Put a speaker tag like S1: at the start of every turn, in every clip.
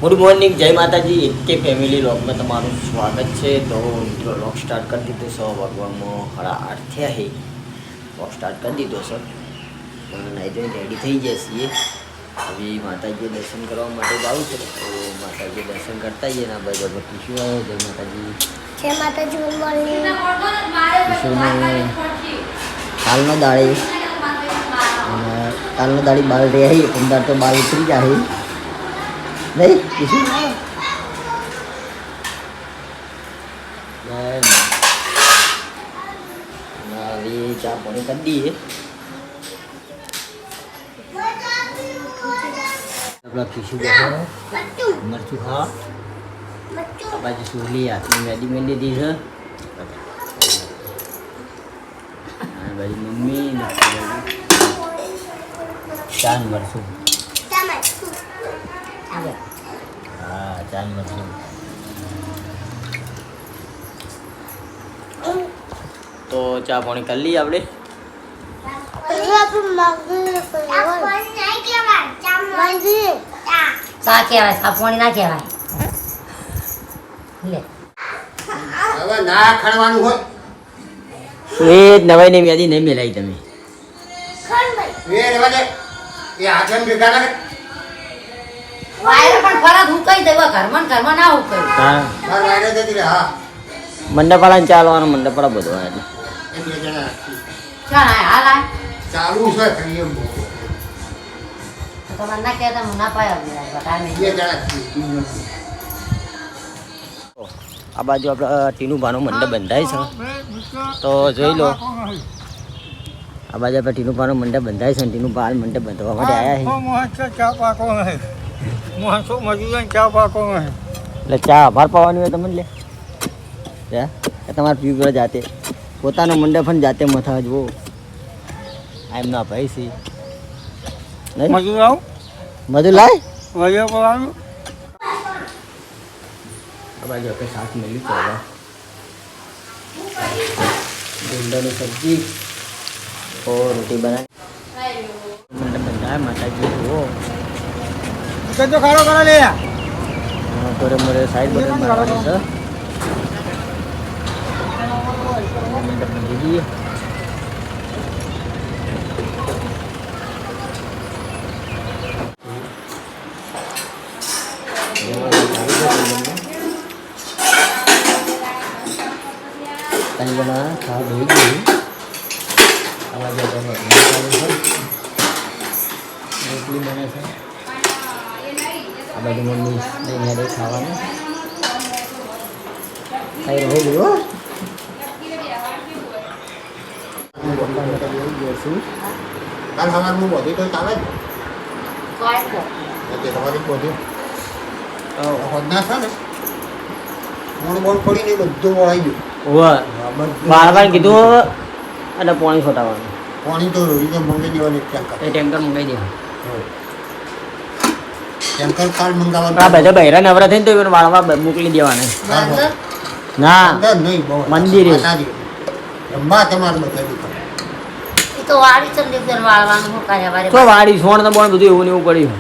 S1: Good morning, જય માતાજી. એકે ફેમિલી વ્લોગમાં તમારું સ્વાગત છે. તો મિત્રો વ્લોગ સ્ટાર્ટ કરી દીધો છે. વાગવામાં 8:30 થયા છે. વ્લોગ સ્ટાર્ટ કરી દીધો છે. નાઈ ધોઈને રેડી થઈ ગયા છીએ. હવે માતાજીએ દર્શન કરવા માટે જાઉં છે. તો માતાજીએ દર્શન કરતા જઈએ. ના ભાઈ બાબા શું આવ્યો? જય માતાજી.
S2: જય માતાજી. Good morning.
S1: કાલનો દાડી અને કાલનો દાડી બાલ રહે, પંદર તો બાલ ઉતરી જાય નહીં. હવે ચા પાણી કરી દઈએ. આપણા ખીશું મરચું ખાવા આ બાજુ સુરલી હાથની મેદી મેં લીધી છે. આ બાજુ મમ્મી ચાન મરચું. હા, ચાન મરચું. તો ચા પાણી કરી લઈએ આપણે.
S3: ચા કહેવાય, ચા પાણી ના કહેવાય. લે
S4: હવે ના ખણવાનું હોય
S1: એ જ નવાઈ ને યાદી નહીં મેલાઈ તમે.
S4: એ રેવા દે. એ આખેમ ભેગા ના
S3: વાયર પણ ફરત હું કહી દેવા ઘરમાં ના હું કહ્યું.
S1: હા,
S4: બાર વાયરે જતી રે. હા
S1: મંડપવાળાને ચાલવાનો, મંડપવાળા બધો એટલે
S4: એ બે જણા રાખી.
S3: ચાલ હાલ આ
S4: ચાલુ છે ફરી એમ
S3: તો મને ના કહેતા હું ના પાયો બતાવે.
S4: બે જણા રાખી.
S1: આ બાજુ આપણે ટીનું ભાનું મંડપ બંધાય છે. તો જોઈ લો, આ બાજુ આપણે ટીનું ભાનું મંડપ બંધાય છે. ટીનું ભાલ મંડપ બંધવા માટે આવ્યા છે.
S5: ચા પાકો નહીં મોહનસો મજૂર ચા પાકો નહીં
S1: એટલે ચા આભાર પાવાની હોય તમને લે તમારે પીવું પડે જાતે. પોતાનો મંડપ પણ જાતે મથા જુઓ. આ એમના ભાઈ છે નહીં
S5: મજૂર આવું
S1: મધુ લાય.
S5: વજે પડવાનું
S1: આ બાજુ આપણે શાક મળ્યું છે. હવે ભીંડાની સબ્જી और रोटी बनाई. मंडप બંધાય માતાજી જુઓ.
S5: તો ખાડો કરો લે
S1: તોરે મોરે સાઈડ પર મારવાની છે. મંડપ બંધી દઈએ. તઈ જણા ખા ધોઈ ગઈ. આવા જગ્યાને રોટલી બને છે. આ બાજુ મમ્મી લઈને દે ખાવાનું ખાઈ રહી ગયું.
S4: કાલ સવારમાં બોધી તો ચાલે જ.
S3: કોઈ કો
S4: તે તમારી બોધી હોદના છે ને મોણ બોણ પડી ને બધું વળાઈ ગયું.
S1: બાર કીધું અને પાણી છોટાવાનું.
S4: પાણી તો રીતે મંગાઈ દેવાની ટેન્કર.
S1: એ ટેન્કર મંગાવી દેવા.
S4: ટેન્કર કાર્ડ
S1: આ
S4: મંગાવવાનું.
S1: બધા બહેરા નવરા થઈને તો એને વાળવા મોકલી દેવાના. ના,
S4: અંદર નહીં બહુ
S1: મંદિરે.
S4: રંબા તમારે બધા દુકાન.
S3: એ તો વાડી ચંદીગઢ વાળવાનું હું કાયા વારે.
S1: તો વાડી સોણ તો બોણ બધું એવું ને એવું પડ્યું.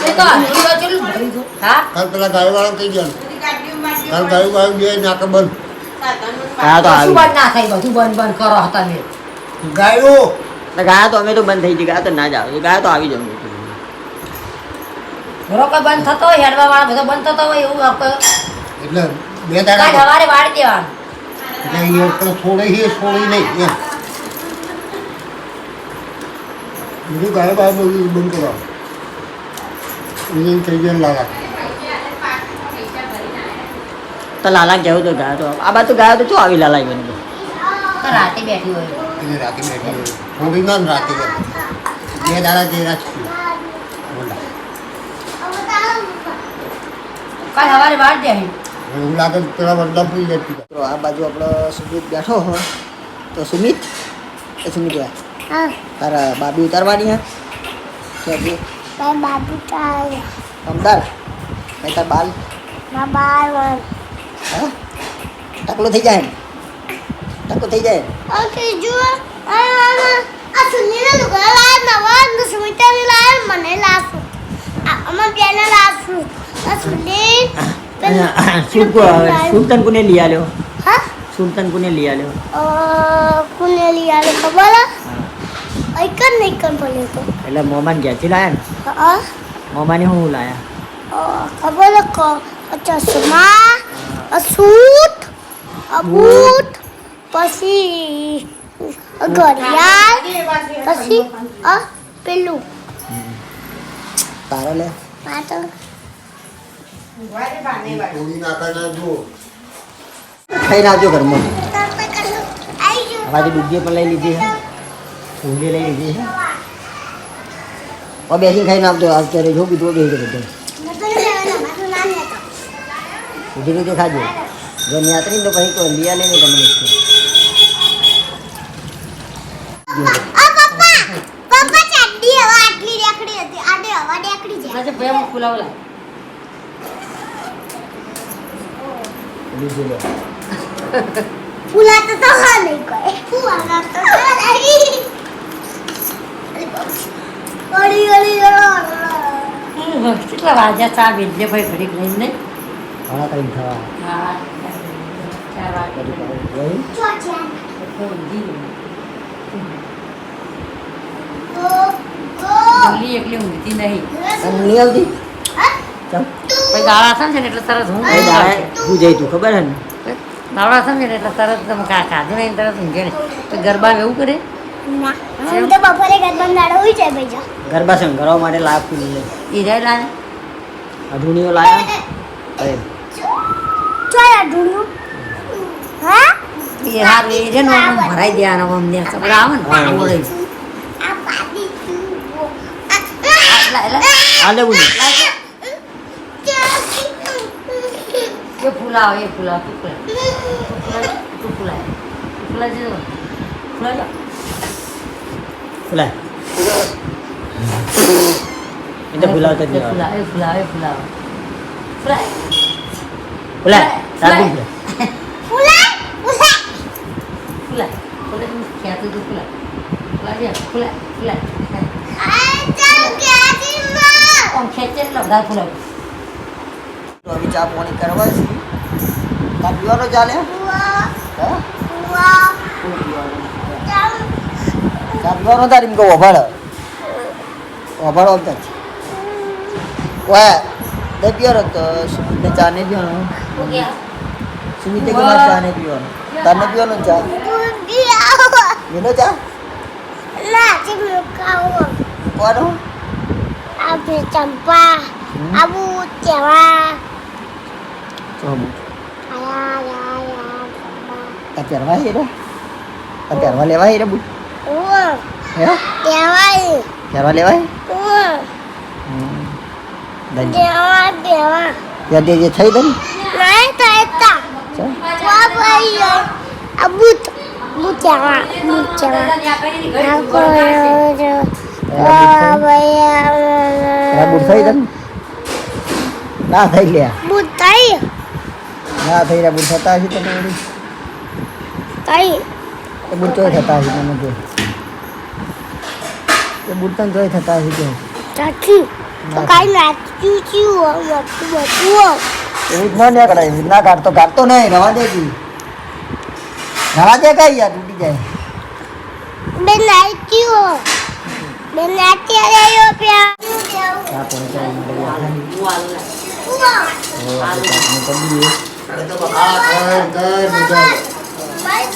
S3: એ તો હજુ કેટલું ભરી દો. હા
S4: કાલ પેલા ગાડીવાળા કહી દેવાનું. કાલ ગાડીવાળા બે નાકા બંધ.
S1: હા તો
S3: શું
S1: આવી
S3: બંધ ના થાય બધું બંધ કરો તમે.
S4: ગાયો
S1: ગયા તો અમે તો બંધ થઈ ગઈ. ગયા તો ના જ આવે. ગયા તો આવી જવું.
S3: ઘરો કોઈ બંધ થતો હોય હેડવા વાળા બધો બંધ થતો હોય એવું આપણે
S4: એટલે બે
S3: કાલ
S4: દાડા
S3: સવારે વાળી દેવાનું.
S4: એટલે અહીંયા પણ છોડે છે છોડી નહીં એમ બીજું ગાયો બાયો બધું બંધ કરવાનું. બીજું થઈ જાય લાલા.
S1: તો લાલા કેવું તો ગયા તો આ બાજુ ગયા તો શું આવી લાલા બની
S3: તો રાતે બેઠી હોય
S4: એટલે રાતે બેઠી હોય. છોડી ના ને રાતે બે દાડા જે રાખી બોલા
S3: કાલ સવારે વાળી દે.
S4: એવું લાગે તો પેલા બદલા પૂરી જતી.
S1: તો આ બાજુ આપણો સુમિત બેઠો હોય. તો સુમિત સુમિત
S2: હા
S1: તારા બાબી ઉતારવાની હે કે
S2: બાબુ ચાલ
S1: અમદાર તાર બાલ
S2: બાય
S1: હા ટકલો થઈ જાય ટકો થઈ જાય.
S2: ઓકે જુઓ આ સુનીને લુગડા લાયા નવા સુમિતાને લાયા મને લાસો આ
S1: સુલ્તાન કોને લઈ આલ્યો
S2: હા
S1: સુલ્તાન કોને લઈ આલ્યો
S2: કોને લઈ આલે ખબર આઈકન નહીં કન પડ્યો તો
S1: એટલે મોમાન ઘેરથી લાયા ને
S2: હા
S1: મોમાને શું લાયા
S2: ખબર કો ચશ્મા સૂટ બૂટ પછી ઘડિયાળ પછી પેલું
S1: તારે લે
S2: પાટો
S4: થોડી નાખવાના જો
S1: ખાઈને આવજો ઘરમાં
S2: આવી ગયું
S1: આજે દૂધી પણ લઈ લીધી છે ઊંઘી લઈ લીધી છે બેસી ખાઈને આવજો અત્યારે જો કીધું બેસી બધું ઊંધી રીતે ખાજો જો ન્યાતરી તો પછી તો લીયા લઈને તમને
S2: પપ્પા ચાડી હવા આટલી રેકડી હતી આડે હવા રેકડી જાય
S3: આજે ભેમ ફુલાવલા
S1: બીજું લે
S2: ફૂલા તો હા નહીં કોઈ ફૂલા તો નહીં ઓડી ઓડી
S3: કેટલા વાગ્યા ચા વેચે ભાઈ ઘડીક લઈને
S1: ઘણા કરીને ખાવા
S3: હા 4 વાગે
S1: રહી
S2: ચોચ્યા
S3: એકલી ઊંઘતી નહીં
S1: અને નહીં આવતી ચાલ
S3: પછી દાડા સમજે ને એટલે તરત હું
S1: અહીં દાડે હું જઈ તું ખબર હે ને
S3: દાડા સમજે ને એટલે તરત તમે ખાધું નહીં તરત ઊંઘે ને તો ગરબા એવું કરે
S2: ના હું તો બપોરે ગરબા દાડો હોય જાય ભાઈ
S1: ગરબા શંકરવા માટે લાભ પી લે
S3: એ જાય લાને
S1: અધૂણીઓ લાયા અરે
S2: ચોયા ઢૂંઢું હા
S3: એ હાર એ છે ને આમ ભરાઈ દેવાનો અમને સબડા આવે ને પાણી મળે
S2: આ પાડી
S1: આ લેવું ને
S3: એ ફૂલાવ તું ફૂલા જે ફૂલા જા
S1: ફૂલા એ તો ફૂલાવતા જ નહીં
S3: ફૂલા એ ફૂલા ફૂલા
S1: ફૂલા સાબુ
S2: ફૂલા ફૂલા
S3: ફૂલા તું ખ્યાતું તું ફૂલા ફૂલા
S2: આ ચાલ ક્યાંથી માં
S3: આમ ખેંચે એટલે બધા ફૂલા
S1: તો હવે ચા પાણી કરવા છે ચા પીવાનો ચાલે
S2: વાહ
S1: હા
S2: વાહ
S1: ચા પીવાનો તારી એમ કહું ઓભાળ આવતા જ ઓય નહીં પીવાનો તો સુમિતને ચા નહીં પીવાનો સુમિતે કે મારે ચા નહીં પીવાનો તારને પીવાનો ને ચા પીનો ચા
S2: ના ચીમલો ખાવો
S1: કોનો
S2: આપણે ચંપા આબુ કેવા
S1: ચોમુ
S2: આયા
S1: આ પહેરવા હે રે આ પહેરવા લેવા હે રે બુટ
S2: ઓ
S1: હે
S2: દેવાય
S1: પહેરવા લેવા હે
S2: ઓ
S1: દઈ
S2: દેવા દેવા
S1: યાદ જે થઈ દઈ
S2: નહીં થતા
S1: ચા
S2: વા ભાઈ આબુ બુચાવા
S1: તારા બુટ થઈ દઈ ના થઈ ગયા
S2: બુતાઈ
S1: ના થઈ રહ્યા બુટ થતા હશે તને વળી
S2: તાઈ
S1: એ બુટ તોય થતા હશે તને તો એ બુટ તને તોય થતા હશે તો
S2: ચાચી તો કાઈ નાચ્યું છું બધું
S1: એવું જ ના કરાય ના કાઢતો નહીં રવા દે કી રવા દે કઈ યાર તૂટી જાય
S2: બે નાચ્યું બે નાચ્યા રહ્યો પ્યા
S1: ચા પહોંચાય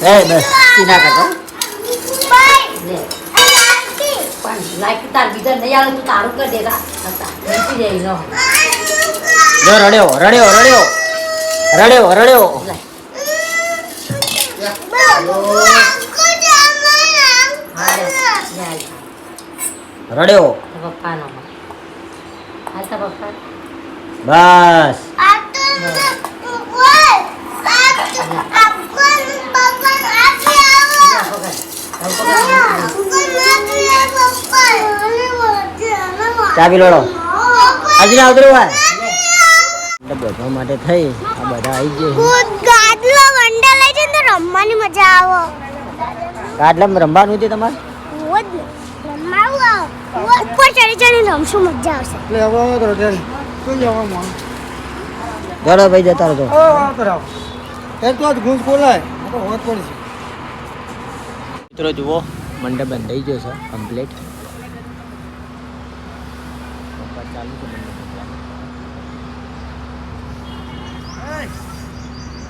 S1: એ બસ ચીના કાકો
S3: પણ લાઈક તાર બીજા નહીં આવે તું તારું કરી દેતા નથી જાય નો
S1: જો રડ્યો રડ્યો
S3: પપ્પાનો હા તો પપ્પા
S1: બસ ચા પી લોડો આજે ના આવતું હોય બધા માટે થઈ આ બધા આવી ગયા
S2: ગાદલો વંડા લઈ જઈને તો રમવાની મજા આવે
S1: ગાડલામાં રમવાનું છે તમારે
S2: રોજ રમાવું ઉપર ચડી ચડી રમશું મજા આવશે
S5: એટલે હવે તો શું જવા
S1: ચલો ભાઈ જતા રહો.
S5: ઓ વાહ કરાવ એ તો આજ ગુંજ બોલાય તો હોત પડશે.
S1: મિત્રો જુઓ મંડપ બંધાઈ ગયો છે કમ્પ્લીટ. ચાલુ છે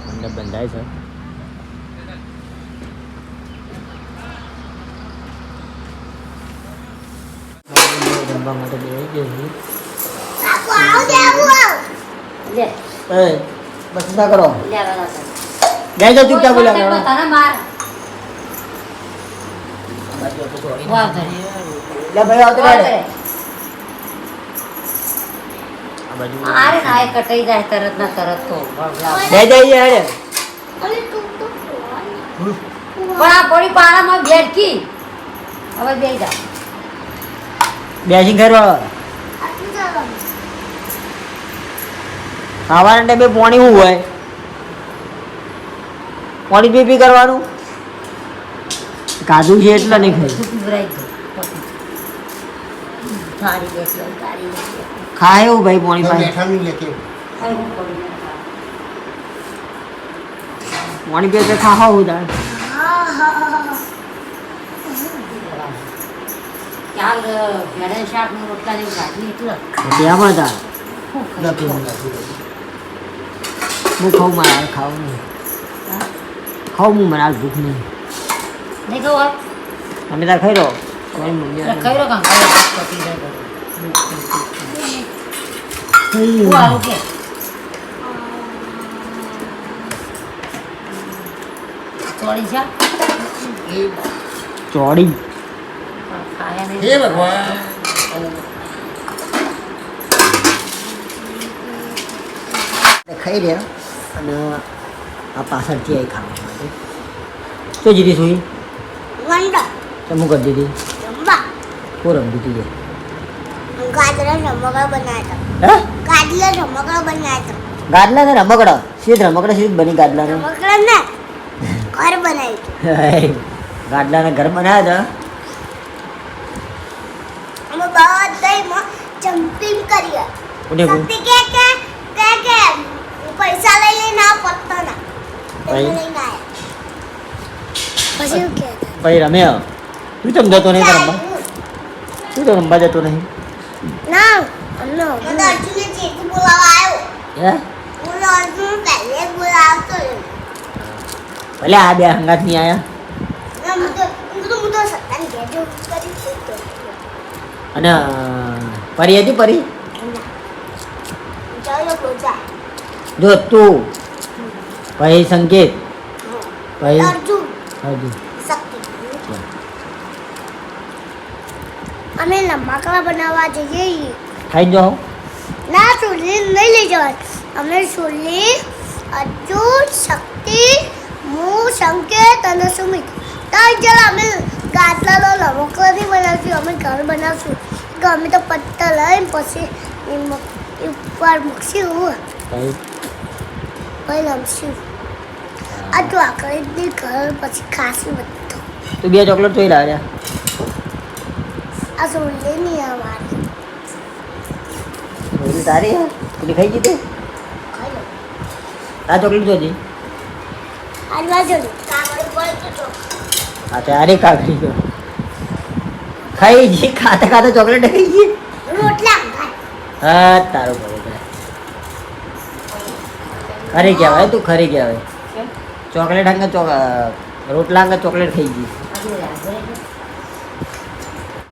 S1: મંડપ બંધાય છે. જમવા માટે બેસી ગયો છું.
S3: લે
S1: બસ ના કરો.
S3: લે વાળા
S1: બેસી જાઓ ચૂપચાપ બોલા.
S3: તારા માર વાહ કરે
S1: લે ભાઈ આવતો
S3: વાહ
S1: રહે.
S3: કરે
S1: આ બાજુ
S3: આરે નાય કટાઈ જાય તરત ના તરત તો
S1: બે જઈએ હેડે.
S2: અરે તું તો
S3: પણ આ પડી પાણામાં બેઠકી હવે બે જા
S1: બેસી ઘર વાળો
S2: આટલું ચાલો
S1: ખાવાના ટાઈમે પાણી શું હોય? પાણી પી કરવાનું. કાધું છે એટલે નહીં ખાઈ.
S3: પીવરાઈ ગયું થાળી બેસી તાળી બેસી
S1: ખાય એવું ભાઈ પાણી પાય.
S4: બેઠાનું લે કેવું
S3: હવે હું કરું
S1: પાણી પીએ તો ખાવા હું તાર.
S3: ચાલ ભેડા શાક નું રોટલા જેવું ભાજી એટલે
S1: ત્યાં પણ તાર
S4: નથી નથી
S1: હું ખાઉં મારે ખાવું નહીં. ખાઉં હું મને આજ ભૂખ નહીં.
S3: નહીં કહું આપ
S1: તમે તાર ખાઈ રહો. કોઈ મંદિર
S3: ખાઈ રહ્યો કાં પતી જાય હું આવું કે ચોળી છે
S1: ચોડી
S3: ખાયા
S4: હે
S3: નહીં
S4: ભગવાન
S1: ખાઈ રહ્યા અને આ પાછળથી આવી ખાવા માટે તો જીતી સુઈ
S2: વંડા
S1: તો હું કરી દીધી.
S2: જમવા
S1: કોણ રમતી હતી?
S2: ગાજરા રમકડા બનાવ્યા
S1: હે
S2: હતા ગાજરા રમકડા બનાવ્યા હતા
S1: ગાદલા ને રમકડા સીધ રમકડા સીધ બની ગાદલા ને
S2: રમકડા ને ઘર બનાવ્યું હતું
S1: ગાદલા ને ઘર બનાવ્યા
S2: અમે બધામાં જમ્પિંગ કરીએ
S1: કોને કહું?
S2: શક્તિ કે પૈસા લઈ લઈને આ પત્તા ના
S1: ભાઈ?
S2: લઈને આયા પછી શું કહેતા
S1: પછી રમે તું ચમ જતો નહીં રમવા? તું તો રમવા જતો નહીં.
S2: ના અમને મને અર્જુને ચેતી બોલાવા આવ્યો
S1: હે
S2: મને અર્જુન પહેલે બોલાવતો
S1: ભલે આ બે હંગાત નહીં આયા.
S2: ના હું તો સત્તાની ઘેર કરી શકતો
S1: અને પરી હતી પરી
S2: ચાલો બોજા
S1: જો તું પછી સંકેત પછી
S2: અર્જુન
S1: હજુ
S2: શક્તિ અમે રમકડા બનાવવા જઈએ
S1: ખાઈ જાઓ.
S2: ના સુરલી નહીં લઈ જવાય અમે સુરલી અર્જુન શક્તિ હું સંકેત અને સુમિત ત્રણ જણા અમે ગાટલાનો રમકડાથી બનાવશું અમે ઘર બનાવશું કે અમે તો પત્તા લઈને પછી એ ઉપર મૂકશું
S1: પછી
S2: પછી રમશું આ તો આકડી ઘર પછી ખાશું બધું
S1: તું બે ચોકલેટ જોઈ લાવ્યા.
S2: આ સુરલી નહીં અમારી
S1: ઓલી તારી હે? પેલી ખાઈ ગઈ તે?
S2: ખાઈ લો
S1: આ ચોકલેટ જોજી.
S2: આ બાજુ કાગળ પર તો
S1: આ તારી કાકડી જો ખાઈ ગઈ. ખાતા ખાતા ચોકલેટ ખાઈ ગઈ.
S2: રોટલા ખાય
S1: હા તારો બરોબર. ખરી કહેવાય તું ખરી કહેવાય. ચોકલેટ અંગે રોટલા અંગે ચોકલેટ ખાઈ ગઈ.
S3: આજે રાત્રે